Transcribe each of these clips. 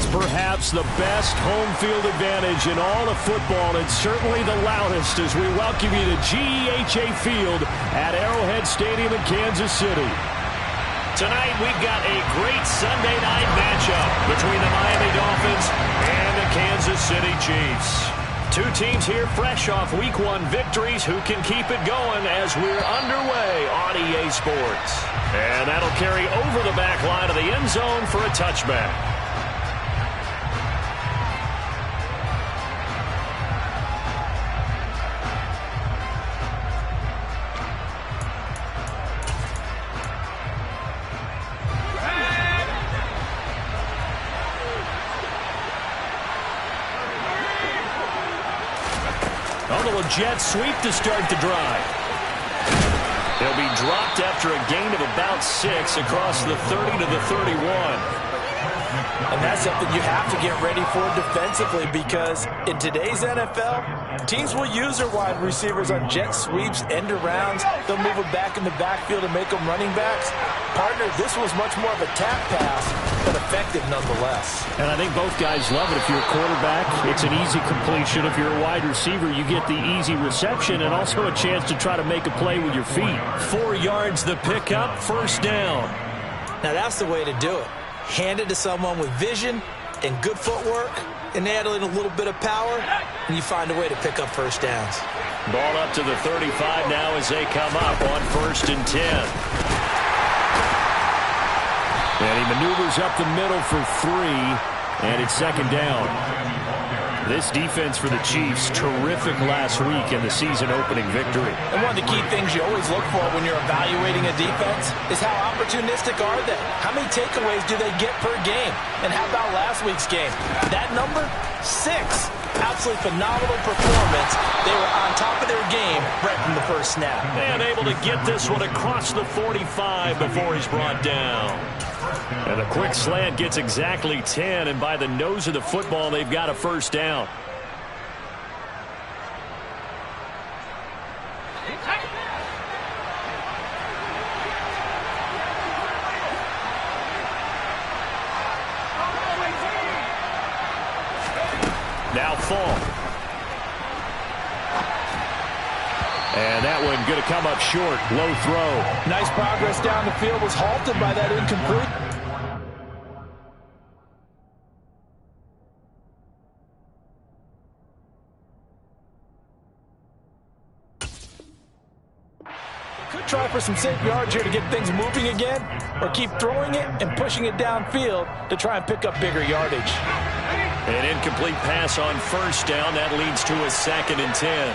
is perhaps the best home field advantage in all of football, and certainly the loudest as we welcome you to GEHA Field at Arrowhead Stadium in Kansas City. Tonight we've got a great Sunday night matchup between the Miami Dolphins and the Kansas City Chiefs. Two teams here fresh off Week 1 victories who can keep it going as we're underway on EA Sports. And that'll carry over the back line of the end zone for a touchback. A little jet sweep to start the drive. He'll be dropped after a gain of about 6 across the 30 to the 31. And that's something you have to get ready for defensively, because in today's NFL, teams will use their wide receivers on jet sweeps, end arounds. They'll move them back in the backfield and make them running backs. Partner, this was much more of a tap pass, but effective nonetheless. And I think both guys love it. If you're a quarterback, it's an easy completion. If you're a wide receiver, you get the easy reception and also a chance to try to make a play with your feet. 4 yards the pickup, first down. Now that's the way to do it. Hand it to someone with vision and good footwork, and add in a little bit of power, and you find a way to pick up first downs. Ball up to the 35 now as they come up on 1st and 10. And he maneuvers up the middle for 3, and it's 2nd down. This defense for the Chiefs, terrific last week in the season-opening victory. And one of the key things you always look for when you're evaluating a defense is how opportunistic are they? How many takeaways do they get per game? And how about last week's game? That number, 6. Absolutely phenomenal performance. They were on top of their game right from the first snap. And able to get this one across the 45 before he's brought down. And a quick slant gets exactly 10, and by the nose of the football, they've got a first down. Now Fall. And that one going to come up short. Low throw. Nice progress down the field, was halted by that incomplete. Could try for some safe yards here to get things moving again, or keep throwing it and pushing it downfield to try and pick up bigger yardage. An incomplete pass on first down. That leads to a 2nd and 10.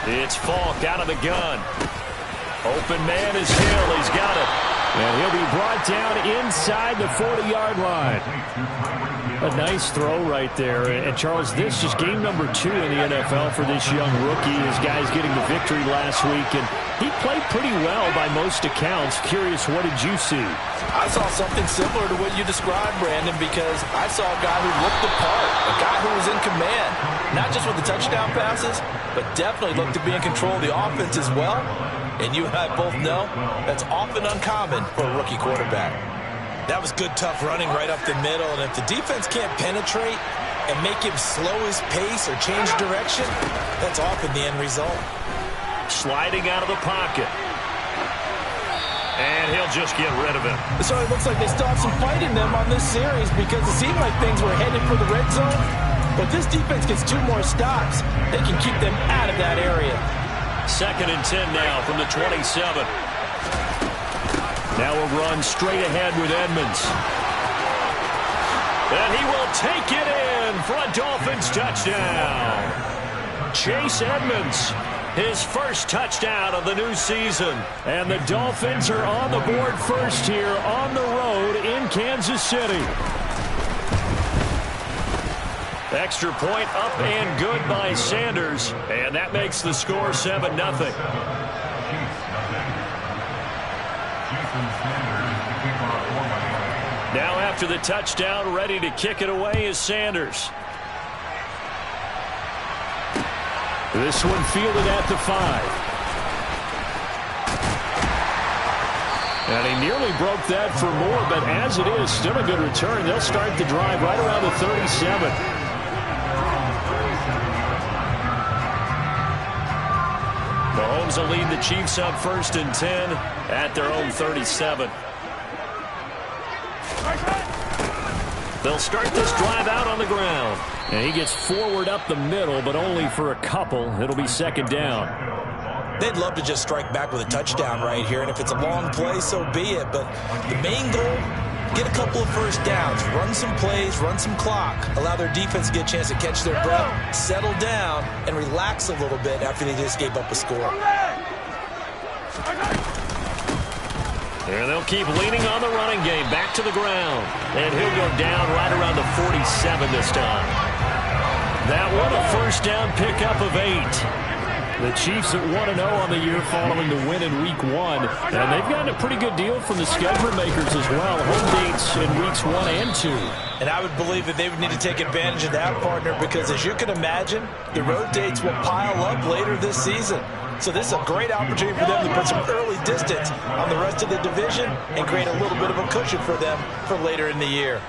It's Falk out of the gun. Open man is Hill. He's got it. And he'll be brought down inside the 40-yard line. A nice throw right there. And, Charles, this is game number 2 in the NFL for this young rookie. His guys getting the victory last week. And he played pretty well by most accounts. Curious, what did you see? I saw something similar to what you described, Brandon, because I saw a guy who looked the part, a guy who was in command, not just with the touchdown passes, but definitely looked to be in control of the offense as well. And you and I both know that's often uncommon for a rookie quarterback. That was good, tough running right up the middle, and if the defense can't penetrate and make him slow his pace or change direction, that's often the end result. Sliding out of the pocket. And he'll just get rid of it. So it looks like they still have some fight in them on this series, because it seemed like things were headed for the red zone. But this defense gets 2 more stops. They can keep them out of that area. 2nd and 10 now from the 27. Now a run straight ahead with Edmonds. And he will take it in for a Dolphins touchdown. Chase Edmonds, his first touchdown of the new season. And the Dolphins are on the board first here on the road in Kansas City. Extra point up and good by Sanders. And that makes the score 7-0. Now after the touchdown, ready to kick it away is Sanders. This one fielded at the 5. And he nearly broke that for more, but as it is, still a good return. They'll start the drive right around the 37. Mahomes will lead the Chiefs up 1st and 10 at their own 37. They'll start this drive out on the ground. And he gets forward up the middle, but only for a couple. It'll be 2nd down. They'd love to just strike back with a touchdown right here, and if it's a long play, so be it. But the main goal, get a couple of first downs, run some plays, run some clock, allow their defense to get a chance to catch their breath, settle down, and relax a little bit after they just gave up a score. And they'll keep leaning on the running game. Back to the ground. And he'll go down right around the 47 this time. That one a first down pickup of 8. The Chiefs at 1-0 on the year following the win in Week 1. And they've gotten a pretty good deal from the schedule makers as well. Home dates in Weeks 1 and 2. And I would believe that they would need to take advantage of that, partner, because as you can imagine, the road dates will pile up later this season. So this is a great opportunity for them to put some early distance on the rest of the division and create a little bit of a cushion for them for later in the year.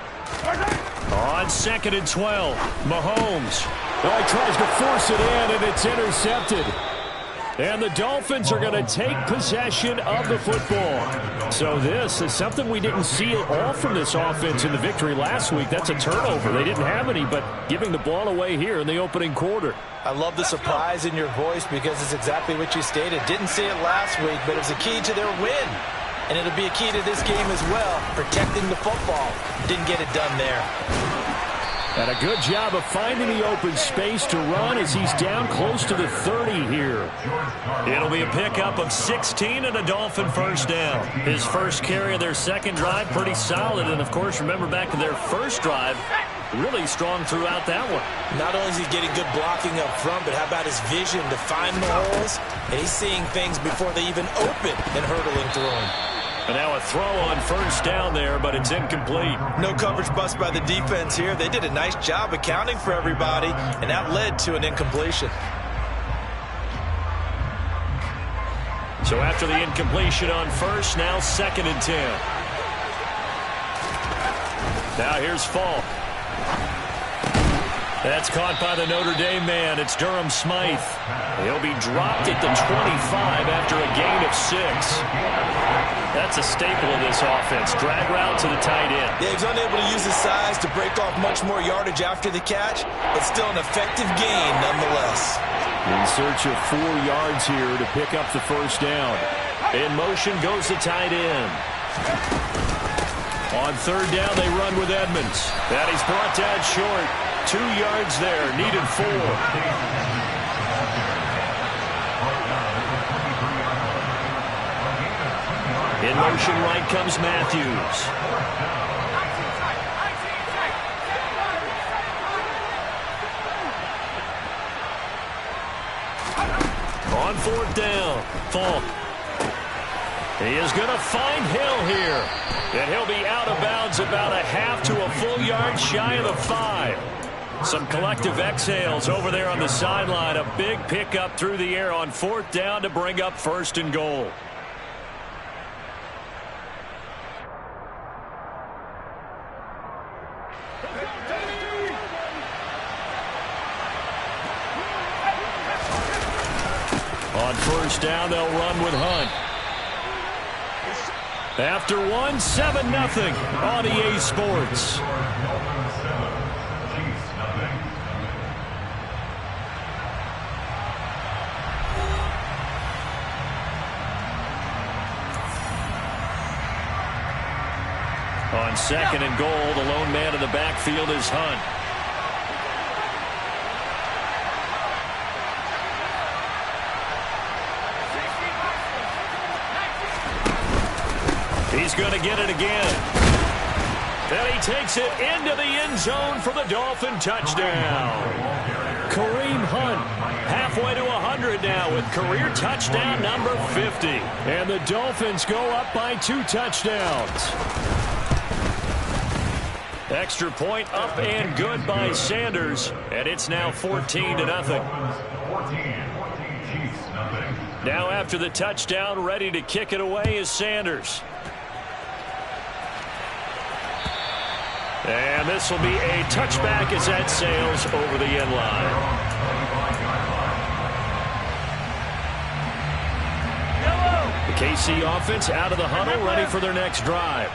On 2nd and 12, Mahomes. Oh, he tries to force it in, and it's intercepted. And the Dolphins are going to take possession of the football. So this is something we didn't see at all from this offense in the victory last week. That's a turnover. They didn't have any, but giving the ball away here in the opening quarter. I love the surprise in your voice because it's exactly what you stated. Didn't see it last week, but it was a key to their win. And it'll be a key to this game as well, protecting the football. Didn't get it done there. And a good job of finding the open space to run as he's down close to the 30 here. It'll be a pickup of 16 and a Dolphin first down. His first carry of their second drive, pretty solid. And, of course, remember back to their first drive, really strong throughout that one. Not only is he getting good blocking up front, but how about his vision to find the holes? And he's seeing things before they even open and hurtling through them. And now a throw on first down there, but it's incomplete. No coverage bust by the defense here. They did a nice job accounting for everybody, and that led to an incompletion. So after the incompletion on first, now 2nd and 10. Now here's Falk. That's caught by the Notre Dame man. It's Durham Smythe. He'll be dropped at the 25 after a gain of 6. That's a staple of this offense. Drag route to the tight end. Yeah, he's unable to use his size to break off much more yardage after the catch, but still an effective gain nonetheless. In search of 4 yards here to pick up the first down. In motion goes the tight end. On 3rd down, they run with Edmonds. And he's brought down short. 2 yards there, needed 4. In motion right comes Matthews. On 4th down, Falk. He is going to find Hill here. And he'll be out of bounds about a half to a full yard shy of the 5. Some collective exhales over there on the sideline. A big pickup through the air on 4th down to bring up 1st and goal. On 1st down, they'll run with Hunt. After 1, 7-0 on EA Sports. On 2nd and goal, the lone man in the backfield is Hunt. He's going to get it again. And he takes it into the end zone for the Dolphin touchdown. Kareem Hunt halfway to 100 now with career touchdown number 50. And the Dolphins go up by 2 touchdowns. Extra point up and good by Sanders. And it's now 14-0. Now after the touchdown, ready to kick it away is Sanders. And this will be a touchback as that sails over the end line. The KC offense out of the huddle, ready for their next drive.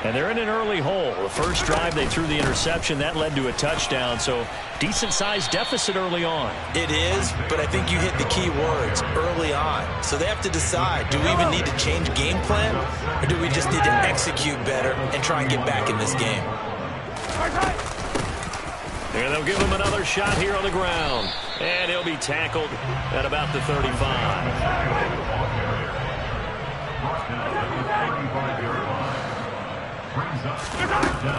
And they're in an early hole. The first drive, they threw the interception. That led to a touchdown, so decent-sized deficit early on. It is, but I think you hit the key words, early on. So they have to decide, do we even need to change game plan, or do we just need to execute better and try and get back in this game? And they'll give him another shot here on the ground. And he'll be tackled at about the 35.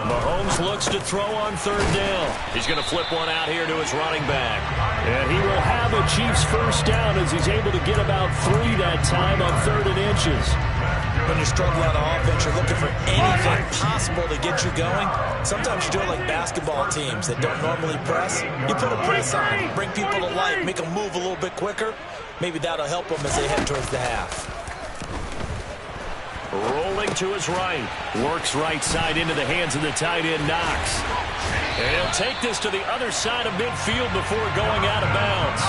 Mahomes looks to throw on third down. He's going to flip one out here to his running back. And he will have a Chiefs first down as he's able to get about 3 that time on 3rd and inches. When you're struggling on offense, you're looking for anything possible to get you going. Sometimes you do it like basketball teams that don't normally press. You put a press on, bring people to life, make them move a little bit quicker. Maybe that'll help them as they head towards the half. Rolling to his right. Works right side into the hands of the tight end, Knox. And he'll take this to the other side of midfield before going out of bounds.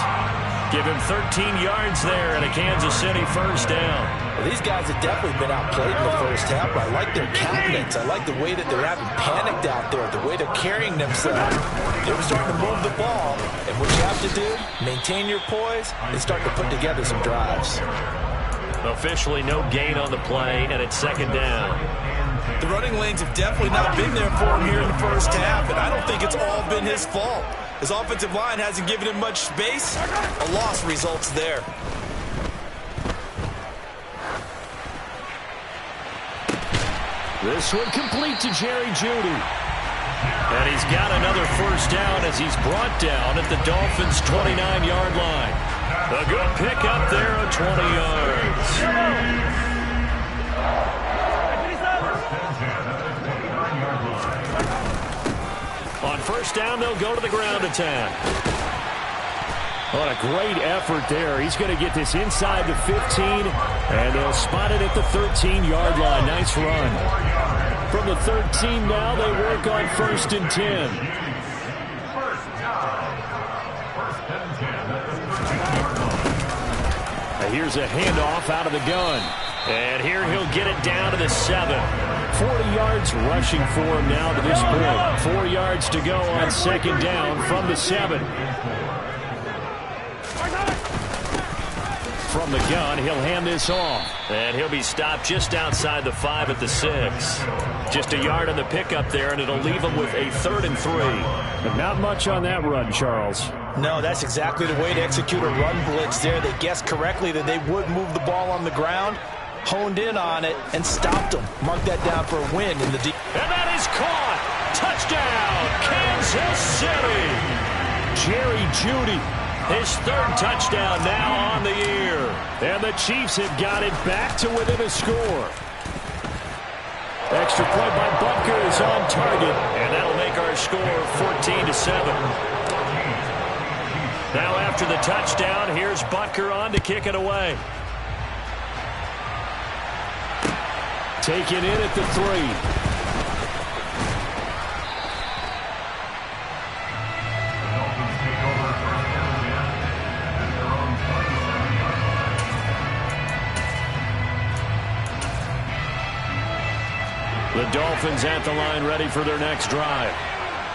Give him 13 yards there and a Kansas City first down. Well, these guys have definitely been outplayed in the first half, but I like their countenance. I like the way that they're having panicked out there, the way they're carrying themselves. They were starting to move the ball, and what you have to do, maintain your poise and start to put together some drives. Officially no gain on the play, and it's 2nd down. The running lanes have definitely not been there for him here in the first half, and I don't think it's all been his fault. His offensive line hasn't given him much space. A loss results there. This one complete to Jerry Jeudy. And he's got another first down as he's brought down at the Dolphins' 29-yard line. A good pickup there of 20 yards. On first down, they'll go to the ground attack. What a great effort there. He's going to get this inside the 15, and they'll spot it at the 13-yard line. Nice run. From the 13 now, they work on 1st and 10. Here's a handoff out of the gun. And here he'll get it down to the 7. 40 yards rushing for him now to this point. 4 yards to go on 2nd down from the 7. From the gun, he'll hand this off. And he'll be stopped just outside the 5 at the 6. Just a yard on the pickup there, and it'll leave him with a 3rd and 3. But not much on that run, Charles. No, that's exactly the way to execute a run blitz there. They guessed correctly that they would move the ball on the ground, honed in on it, and stopped them. Mark that down for a win in the deep. And that is caught. Touchdown, Kansas City. Jerry Jeudy, his 3rd touchdown now on the year. And the Chiefs have got it back to within a score. Extra point by Butker is on target, and that'll make our score 14-7. Now after the touchdown, here's Butker on to kick it away. Taken in at the 3. The Dolphins at the line ready for their next drive.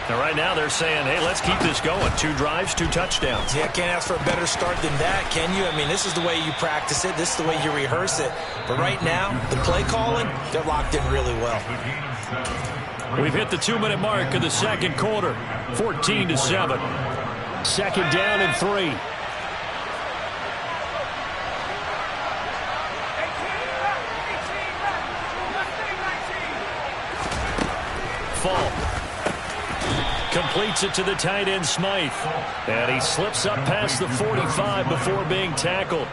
And right now they're saying, hey, let's keep this going. 2 drives, 2 touchdowns. Yeah, can't ask for a better start than that, can you? I mean, this is the way you practice it. This is the way you rehearse it. But right now, the play calling, they're locked in really well. We've hit the 2-minute mark of the 2nd quarter. 14-7. 2nd down and 3. Fall. Completes it to the tight end, Smythe. And he slips up past the 45 before being tackled.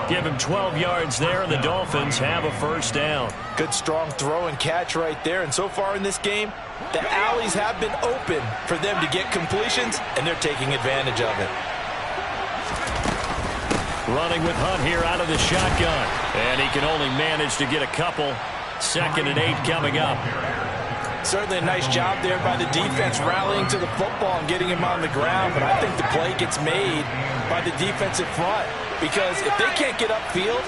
Give him 12 yards there, and the Dolphins have a first down. Good, strong throw and catch right there. And so far in this game, the alleys have been open for them to get completions, and they're taking advantage of it. Running with Hunt here out of the shotgun. And he can only manage to get a couple. 2nd and 8 coming up. Certainly a nice job there by the defense rallying to the football and getting him on the ground, but I think the play gets made by the defensive front because if they can't get upfield,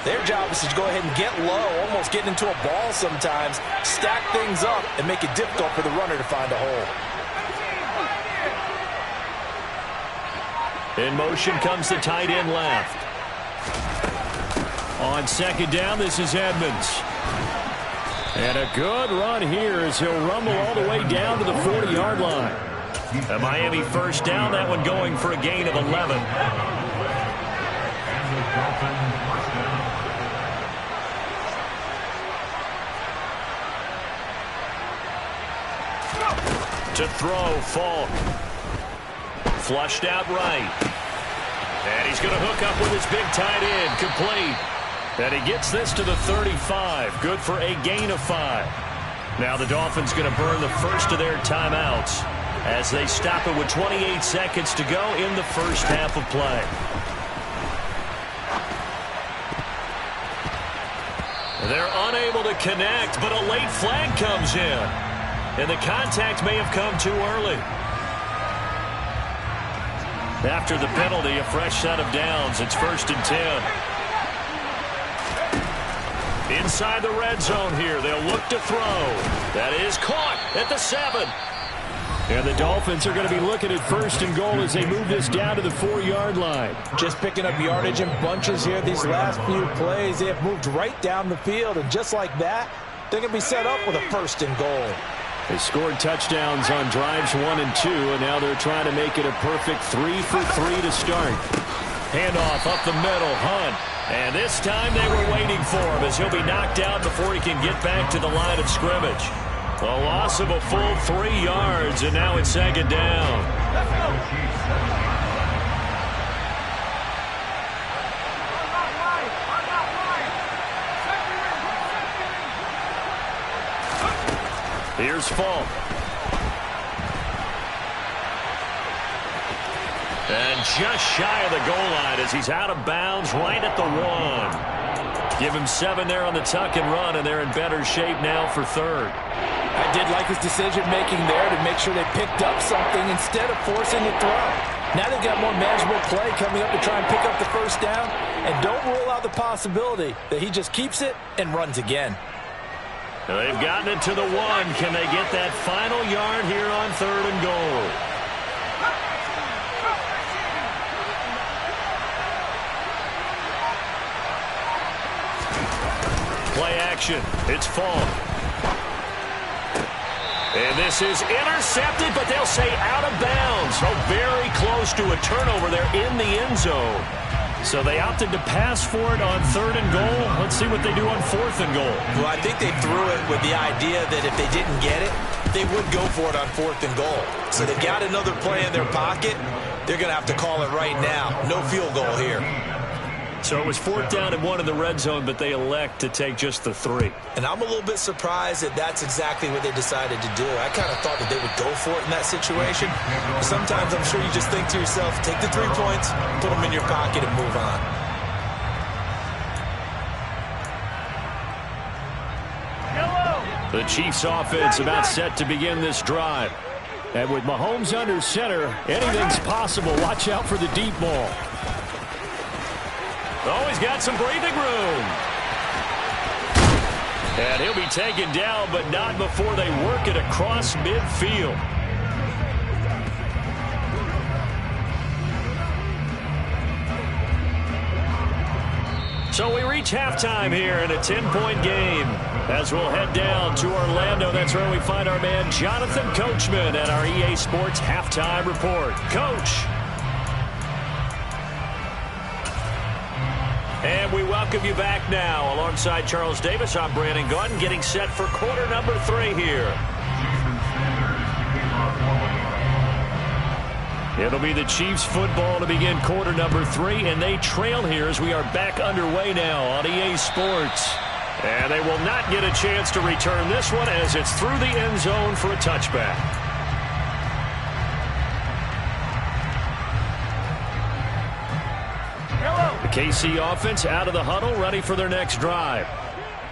their job is to go ahead and get low, almost get into a ball sometimes, stack things up, and make it difficult for the runner to find a hole. In motion comes the tight end left. On second down, this is Edmonds. And a good run here as he'll rumble all the way down to the 40-yard line. A Miami first down, that one going for a gain of 11. To throw, Falk. Flushed out right. And he's going to hook up with his big tight end, complete. And he gets this to the 35. Good for a gain of 5. Now the Dolphins going to burn the first of their timeouts as they stop it with 28 seconds to go in the first half of play. They're unable to connect, but a late flag comes in. And the contact may have come too early. After the penalty, a fresh set of downs. It's 1st and 10. Inside the red zone here, they'll look to throw. That is caught at the 7. And the Dolphins are going to be looking at 1st and goal as they move this down to the 4-yard line. Just picking up yardage in bunches here these last few plays. They have moved right down the field, and just like that, they're going to be set up with a 1st and goal. They scored touchdowns on drives 1 and 2, and now they're trying to make it a perfect 3 for 3 to start. Handoff up the middle, Hunt. And this time they were waiting for him as he'll be knocked out before he can get back to the line of scrimmage. A loss of a full 3 yards, and now it's 2nd down. Here's Falk. And just shy of the goal line as he's out of bounds right at the 1. Give him 7 there on the tuck and run, and they're in better shape now for 3rd. I did like his decision-making there to make sure they picked up something instead of forcing the throw. Now they've got more manageable play coming up to try and pick up the 1st down, and don't rule out the possibility that he just keeps it and runs again. They've gotten it to the 1. Can they get that final yard here on 3rd and goal? Play action. It's Falk. And this is intercepted, but they'll say out of bounds. So very close to a turnover there in the end zone. So they opted to pass for it on 3rd and goal. Let's see what they do on 4th and goal. Well, I think they threw it with the idea that if they didn't get it, they would go for it on 4th and goal. So they've got another play in their pocket. They're going to have to call it right now. No field goal here. So it was 4th down and 1 in the red zone, but they elect to take just the 3. And I'm a little bit surprised that that's exactly what they decided to do. I kind of thought that they would go for it in that situation. Sometimes I'm sure you just think to yourself, take the 3 points, put them in your pocket, and move on. The Chiefs offense about set to begin this drive. And with Mahomes under center, anything's possible. Watch out for the deep ball. Oh, he's got some breathing room. And he'll be taken down, but not before they work it across midfield. So we reach halftime here in a 10-point game. As we'll head down to Orlando, that's where we find our man Jonathan Coachman at our EA Sports Halftime Report. Coach. And we welcome you back now. Alongside Charles Davis, I'm Brandon Gunn, getting set for quarter number 3 here. It'll be the Chiefs football to begin quarter number 3, and they trail here as we are back underway now on EA Sports. And they will not get a chance to return this one as it's through the end zone for a touchback. The KC offense out of the huddle, ready for their next drive.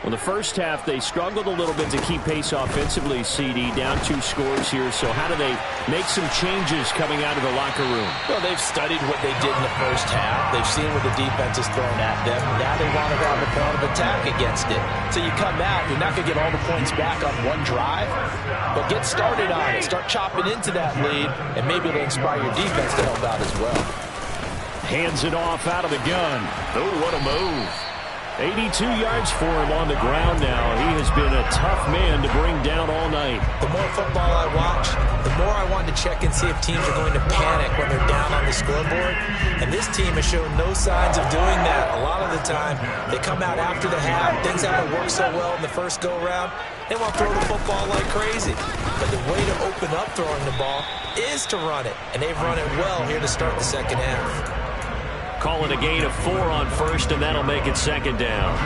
Well, the first half, they struggled a little bit to keep pace offensively, CD, down 2 scores here. So how do they make some changes coming out of the locker room? Well, they've studied what they did in the first half. They've seen what the defense has thrown at them. Now they want to run the point of attack against it. So you come out, you're not going to get all the points back on one drive, but get started on it. Start chopping into that lead, and maybe it'll inspire your defense to help out as well. Hands it off out of the gun. Oh, what a move. 82 yards for him on the ground now. He has been a tough man to bring down all night. The more football I watch, the more I want to check and see if teams are going to panic when they're down on the scoreboard. And this team has shown no signs of doing that. A lot of the time, they come out after the half. Things haven't worked so well in the first go-around. They want to throw the football like crazy. But the way to open up throwing the ball is to run it. And they've run it well here to start the second half. Calling a gain of 4 on first, and that'll make it second down.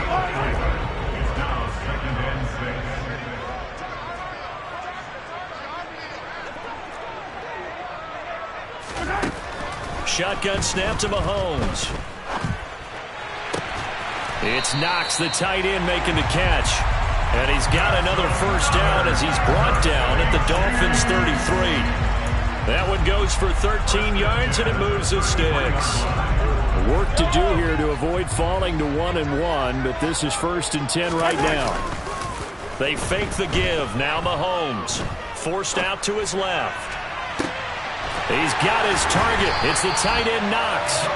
Shotgun snap to Mahomes. It's Knox, the tight end, making the catch. And he's got another first down as he's brought down at the Dolphins' 33. That one goes for 13 yards, and it moves the sticks. Work to do here to avoid falling to 1-1, but this is 1st and 10 right now. They fake the give. Now Mahomes forced out to his left. He's got his target. It's the tight end Knox.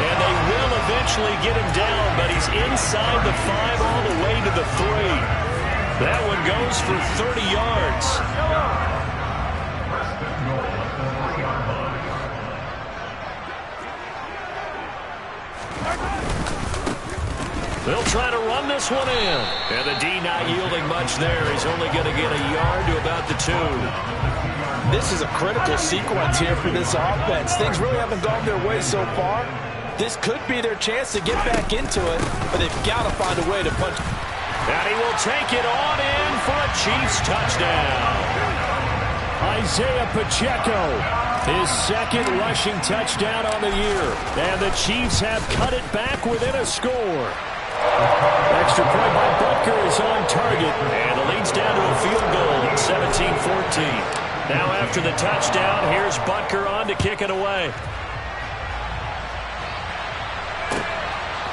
And they will eventually get him down, but he's inside the 5 all the way to the 3. That one goes for 30 yards. They'll try to run this one in. And the D not yielding much there. He's only going to get a yard to about the 2. This is a critical sequence here for this offense. Things really haven't gone their way so far. This could be their chance to get back into it, but they've got to find a way to punch. And he will take it on in for a Chiefs touchdown. Isaiah Pacheco, his second rushing touchdown on the year. And the Chiefs have cut it back within a score. Extra point by Butker is on target, and it leads down to a field goal at 17-14. Now after the touchdown, here's Butker on to kick it away.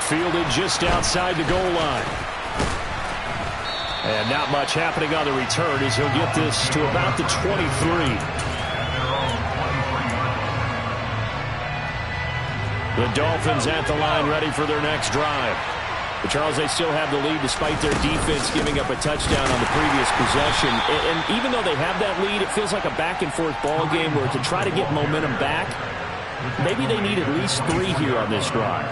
Fielded just outside the goal line. And not much happening on the return as he'll get this to about the 23. The Dolphins at the line ready for their next drive. But Charles, they still have the lead despite their defense giving up a touchdown on the previous possession. And even though they have that lead, it feels like a back-and-forth ball game where to try to get momentum back, maybe they need at least 3 here on this drive.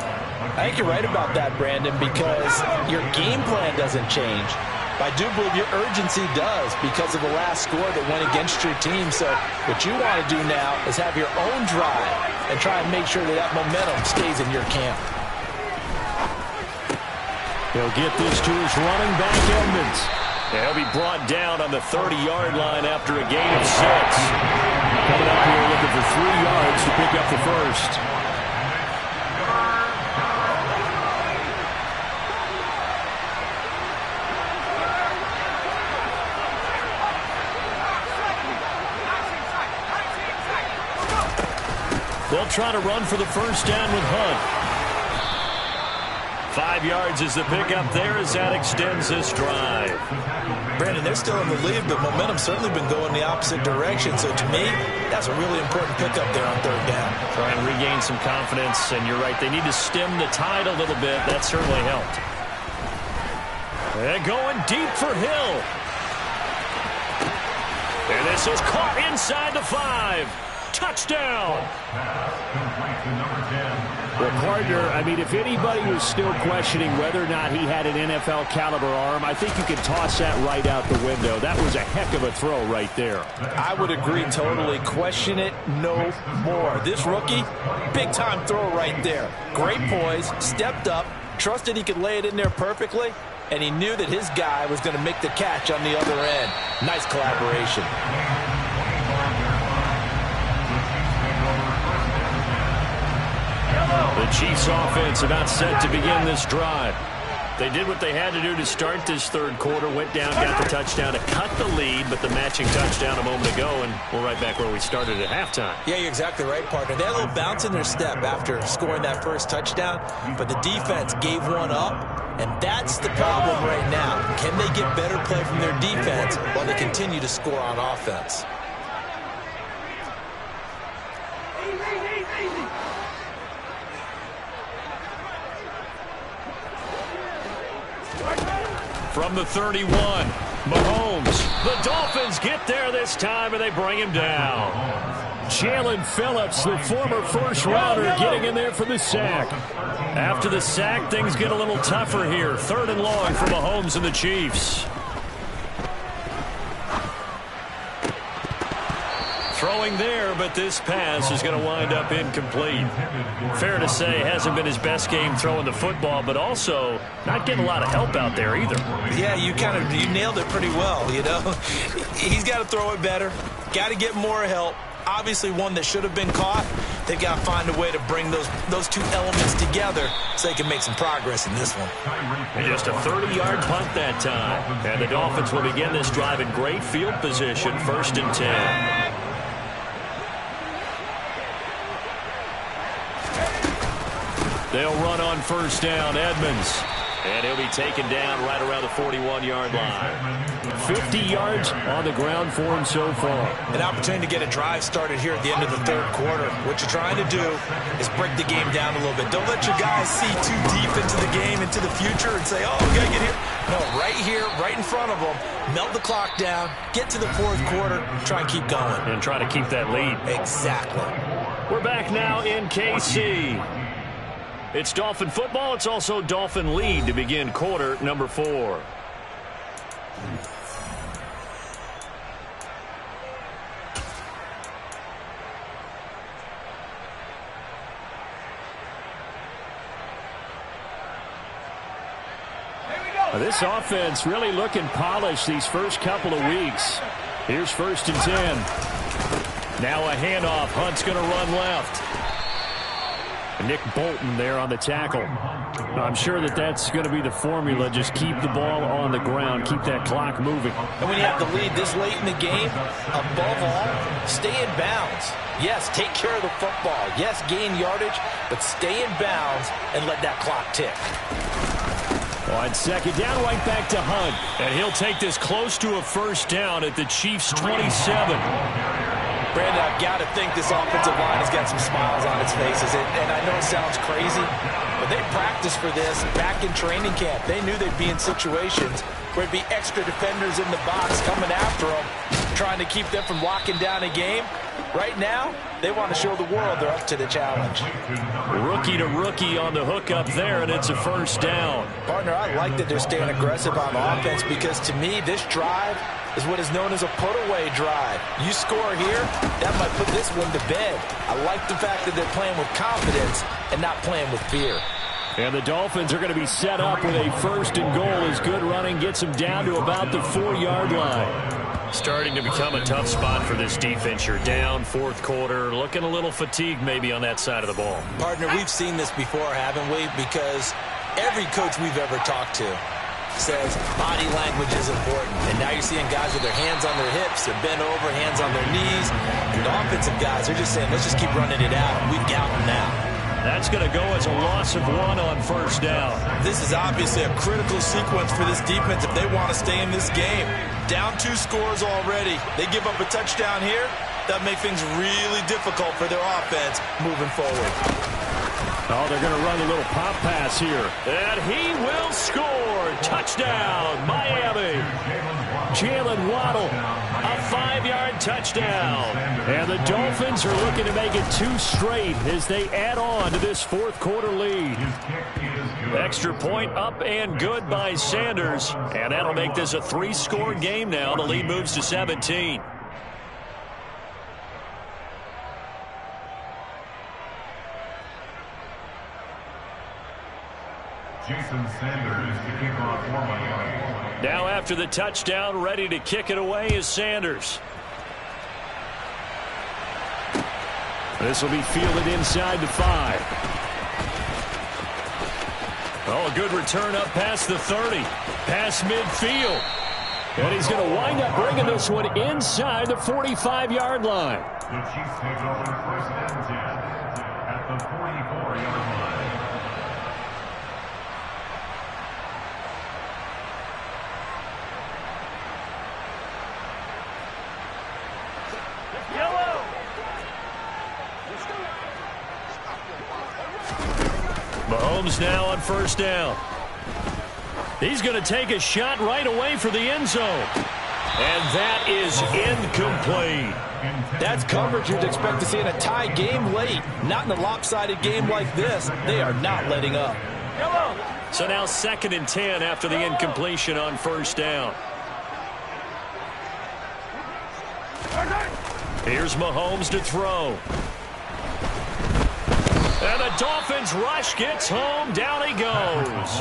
I think you're right about that, Brandon, because your game plan doesn't change. But I do believe your urgency does because of the last score that went against your team. So what you want to do now is have your own drive and try and make sure that that momentum stays in your camp. He'll get this to his running back, Edmonds. He'll be brought down on the 30-yard line after a gain of 6. Coming up here looking for 3 yards to pick up the first. They'll try to run for the first down with Hunt. 5 yards is the pickup there as that extends this drive. Brandon, they're still in the lead, but momentum's certainly been going the opposite direction. So to me, that's a really important pickup there on 3rd down. Try and regain some confidence, and you're right, they need to stem the tide a little bit. That certainly helped. And going deep for Hill. And this is caught inside the 5. Touchdown. Well, partner, I mean, if anybody was still questioning whether or not he had an NFL caliber arm, I think you could toss that right out the window. That was a heck of a throw right there. I would agree totally. Question it no more. This rookie, big-time throw right there. Great poise, stepped up, trusted he could lay it in there perfectly, and he knew that his guy was going to make the catch on the other end. Nice collaboration. The Chiefs offense about set to begin this drive. They did what they had to do to start this third quarter, went down, got the touchdown to cut the lead, but the matching touchdown a moment ago, and we're right back where we started at halftime. Yeah, you're exactly right, partner. They had a little bounce in their step after scoring that first touchdown, but the defense gave one up, and that's the problem right now. Can they get better play from their defense while they continue to score on offense? From the 31, Mahomes. The Dolphins get there this time, and they bring him down. Jalen Phillips, the former first-rounder, getting in there for the sack. After the sack, things get a little tougher here. 3rd and long for Mahomes and the Chiefs. Throwing there, but this pass is going to wind up incomplete. Fair to say, hasn't been his best game throwing the football, but also not getting a lot of help out there either. Yeah, you nailed it pretty well, you know. He's got to throw it better, got to get more help. Obviously one that should have been caught. They've got to find a way to bring those two elements together so they can make some progress in this one. And just a 30-yard punt that time. And the Dolphins will begin this drive in great field position, 1st and 10. They'll run on 1st down, Edmonds. And he'll be taken down right around the 41-yard line. 50 yards on the ground for him so far. An opportunity to get a drive started here at the end of the 3rd quarter. What you're trying to do is break the game down a little bit. Don't let your guys see too deep into the game, into the future, and say, oh, we got to get here. No, right here, right in front of them. Melt the clock down, get to the 4th quarter, try and keep going. And try to keep that lead. Exactly. We're back now in KC. It's Dolphin football. It's also Dolphin lead to begin quarter number 4. This offense really looking polished these first couple of weeks. Here's 1st and 10. Now a handoff. Hunt's going to run left. Nick Bolton there on the tackle. I'm sure that's going to be the formula. Just keep the ball on the ground. Keep that clock moving. And when you have the lead this late in the game, above all, stay in bounds. Yes, take care of the football. Yes, gain yardage, but stay in bounds and let that clock tick. On 2nd down, right back to Hunt. And he'll take this close to a 1st down at the Chiefs' 27. Brandon, I've got to think this offensive line has got some smiles on its faces. And I know it sounds crazy, but they practiced for this back in training camp. They knew they'd be in situations where there'd be extra defenders in the box coming after them, trying to keep them from locking down a game. Right now, they want to show the world they're up to the challenge. Rookie to rookie on the hook up there, and it's a 1st down. Partner, I like that they're staying aggressive on offense because, to me, this drive is what is known as a put-away drive. You score here, that might put this one to bed. I like the fact that they're playing with confidence and not playing with fear. And the Dolphins are going to be set up with a 1st and goal as good running gets them down to about the 4-yard line. Starting to become a tough spot for this defense. You're down 4th quarter, looking a little fatigued maybe on that side of the ball. Partner, we've seen this before, haven't we? Because every coach we've ever talked to says body language is important. And now you're seeing guys with their hands on their hips, they're bent over, hands on their knees. And the offensive guys are just saying, let's just keep running it out. We've got them now. That's going to go as a loss of 1 on 1st down. This is obviously a critical sequence for this defense if they want to stay in this game. Down 2 scores already. They give up a touchdown here. That make things really difficult for their offense moving forward. Oh, they're going to run a little pop pass here. And he will score. Touchdown, Miami. Jalen Waddle, a 5-yard touchdown. And the Dolphins are looking to make it 2 straight as they add on to this 4th quarter lead. Extra point up and good by Sanders. And that'll make this a 3-score game now. The lead moves to 17. Jason Sanders to kick off for Miami. Now after the touchdown, ready to kick it away is Sanders. This will be fielded inside the 5. Oh, a good return up past the 30. Past midfield. And he's going to wind up bringing this one inside the 45-yard line. The Chiefs take over 1st and 10 at the 44-yard line. Mahomes now on 1st down. He's going to take a shot right away for the end zone. And that is incomplete. That's coverage you'd expect to see in a tie game late. Not in a lopsided game like this. They are not letting up. So now 2nd and 10 after the incompletion on 1st down. Here's Mahomes to throw. And the Dolphins rush gets home. Down he goes.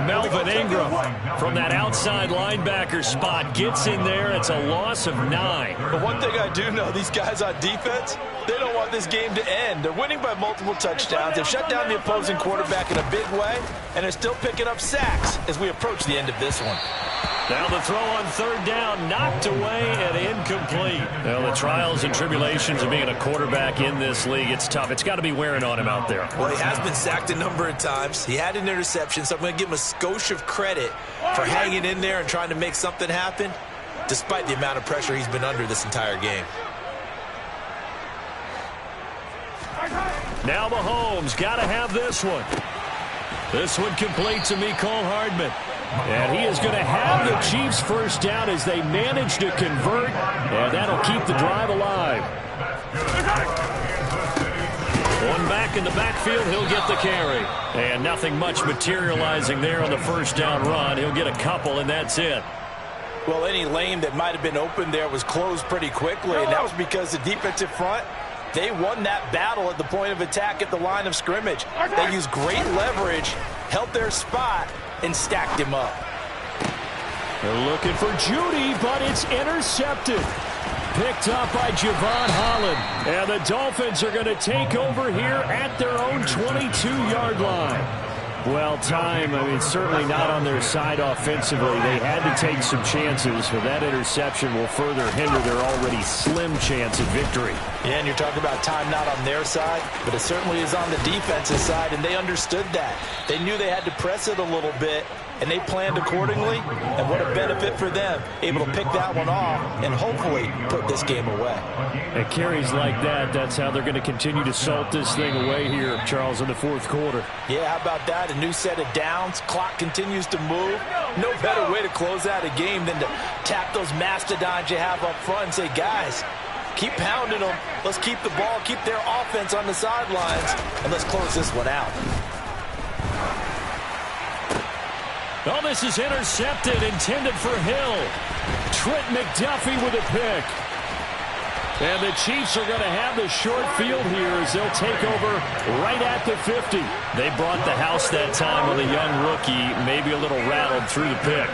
Melvin Ingram from that outside linebacker spot gets in there. It's a loss of 9. But one thing I do know, these guys on defense, they don't want this game to end. They're winning by multiple touchdowns. They've shut down the opposing quarterback in a big way, and they're still picking up sacks as we approach the end of this one. Now the throw on 3rd down, knocked away and incomplete. Well, the trials and tribulations of being a quarterback in this league, it's tough. It's got to be wearing on him out there. Well, he has been sacked a number of times. He had an interception, so I'm going to give him a skosh of credit for hanging in there and trying to make something happen, despite the amount of pressure he's been under this entire game. Now Mahomes got to have this one. This one complete to Mecole Hardman. And he is going to have the Chiefs 1st down as they manage to convert, and that'll keep the drive alive. One back in the backfield, he'll get the carry. And nothing much materializing there on the 1st down run. He'll get a couple, and that's it. Well, any lane that might have been open there was closed pretty quickly, and that was because the defensive front, they won that battle at the point of attack at the line of scrimmage. They used great leverage, held their spot, and stacked him up. They're looking for Judy, but it's intercepted. Picked up by Javon Holland. And the Dolphins are going to take over here at their own 22-yard line. Well, certainly not on their side offensively. They had to take some chances, but that interception will further hinder their already slim chance of victory. Yeah, and you're talking about time not on their side, but it certainly is on the defensive side, and they understood that. They knew they had to press it a little bit, and they planned accordingly, and what a benefit for them, able to pick that one off and hopefully put this game away. At carries like that, that's how they're going to continue to salt this thing away here, Charles, in the 4th quarter. Yeah, how about that? A new set of downs. Clock continues to move. No better way to close out a game than to tap those mastodons you have up front and say, guys, keep pounding them. Let's keep the ball, keep their offense on the sidelines, and let's close this one out. Oh, this is intercepted, intended for Hill. Trent McDuffie with a pick. And the Chiefs are going to have the short field here as they'll take over right at the 50. They brought the house that time with a young rookie, maybe a little rattled through the pick.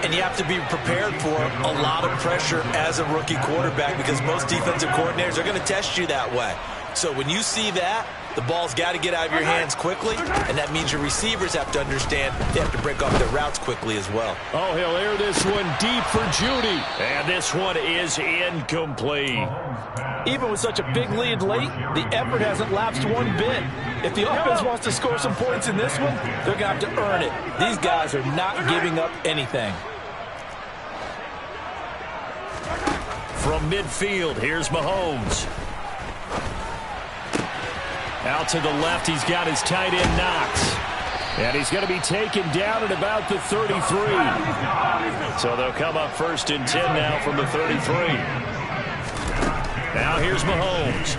And you have to be prepared for a lot of pressure as a rookie quarterback because most defensive coordinators are going to test you that way. So when you see that, the ball's got to get out of your hands quickly, and that means your receivers have to understand they have to break off their routes quickly as well. Oh, he'll air this one deep for Judy. And this one is incomplete. Even with such a big lead late, the effort hasn't lapsed one bit. If the offense wants to score some points in this one, they're going to have to earn it. These guys are not giving up anything. From midfield, here's Mahomes. Out to the left, he's got his tight end Knox. And he's going to be taken down at about the 33. So they'll come up 1st and 10 now from the 33. Now here's Mahomes.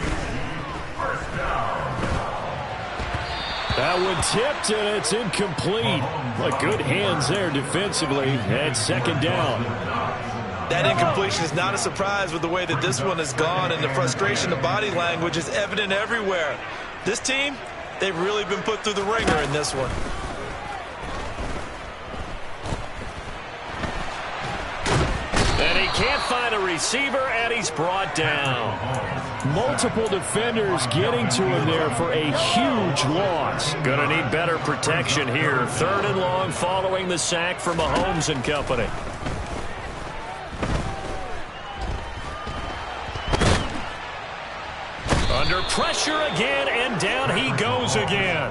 That one tipped, and it's incomplete. But good hands there defensively. And 2nd down. That incompletion is not a surprise with the way that this one has gone, and the frustration, the body language is evident everywhere. This team, they've really been put through the ringer in this one. And he can't find a receiver, and he's brought down. Multiple defenders getting to him there for a huge loss. Gonna need better protection here. 3rd and long following the sack from Mahomes and company. Under pressure again, and down he goes again.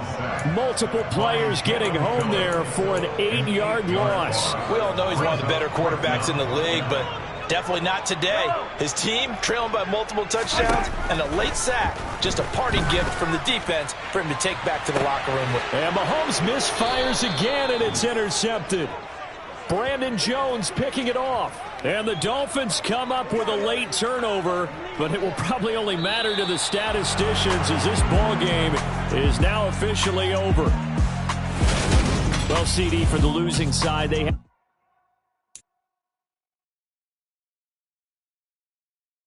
Multiple players getting home there for an 8-yard loss. We all know he's one of the better quarterbacks in the league, but definitely not today. His team trailing by multiple touchdowns and a late sack. Just a parting gift from the defense for him to take back to the locker room with. And Mahomes misfires again, and it's intercepted. Brandon Jones picking it off. And the Dolphins come up with a late turnover, but it will probably only matter to the statisticians as this ball game is now officially over. Well, CD, for the losing side, they have